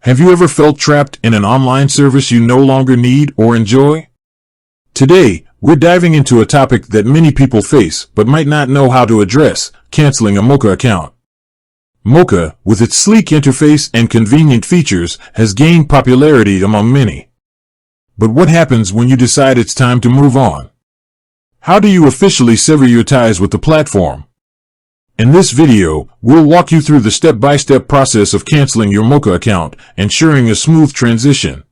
Have you ever felt trapped in an online service you no longer need or enjoy? Today, we're diving into a topic that many people face but might not know how to address: canceling a moka account. Moka, with its sleek interface and convenient features, has gained popularity among many. But what happens when you decide it's time to move on? How do you officially sever your ties with the platform? In this video, we'll walk you through the step-by-step process of canceling your moka account, ensuring a smooth transition.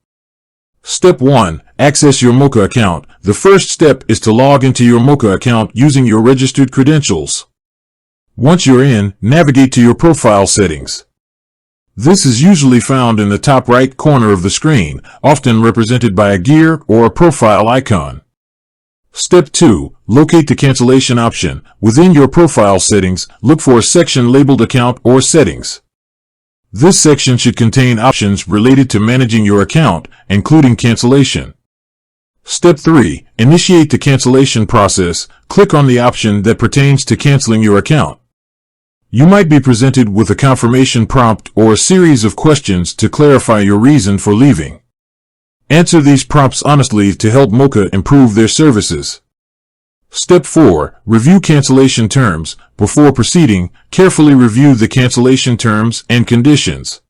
Step 1. Access your moka account. The first step is to log into your moka account using your registered credentials. Once you're in, navigate to your profile settings. This is usually found in the top right corner of the screen, often represented by a gear or a profile icon. Step 2. Locate the cancellation option. Within your profile settings, look for a section labeled Account or Settings. This section should contain options related to managing your account, including cancellation. Step 3. Initiate the cancellation process. Click on the option that pertains to canceling your account. You might be presented with a confirmation prompt or a series of questions to clarify your reason for leaving. Answer these prompts honestly to help Moka improve their services. Step 4. Review cancellation terms. Before proceeding, carefully review the cancellation terms and conditions.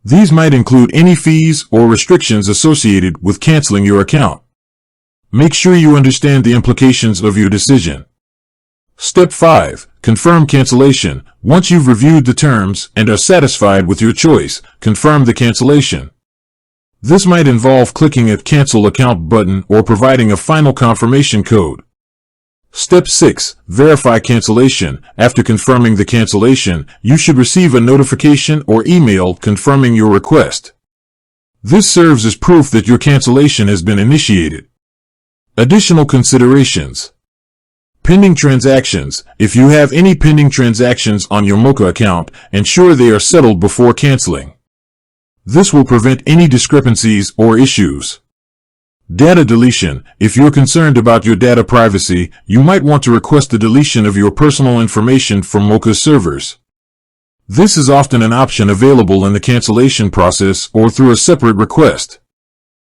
These might include any fees or restrictions associated with canceling your account. Make sure you understand the implications of your decision. Step 5. Confirm cancellation. Once you've reviewed the terms and are satisfied with your choice, confirm the cancellation. This might involve clicking a Cancel Account button or providing a final confirmation code. Step 6. Verify cancellation. After confirming the cancellation, you should receive a notification or email confirming your request. This serves as proof that your cancellation has been initiated. Additional considerations. Pending transactions. If you have any pending transactions on your moka account, ensure they are settled before canceling. This will prevent any discrepancies or issues. Data deletion. If you're concerned about your data privacy, you might want to request the deletion of your personal information from Moka's servers. This is often an option available in the cancellation process or through a separate request.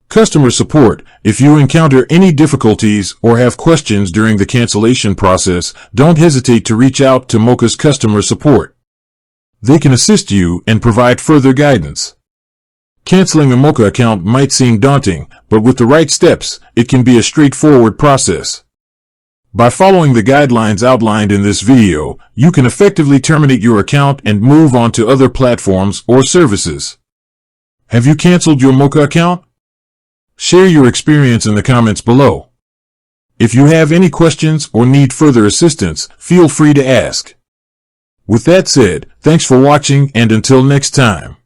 Customer support. If you encounter any difficulties or have questions during the cancellation process, don't hesitate to reach out to Moka's customer support. They can assist you and provide further guidance. Canceling a moka account might seem daunting, but with the right steps, it can be a straightforward process. By following the guidelines outlined in this video, you can effectively terminate your account and move on to other platforms or services. Have you canceled your moka account? Share your experience in the comments below. If you have any questions or need further assistance, feel free to ask. With that said, thanks for watching, and until next time.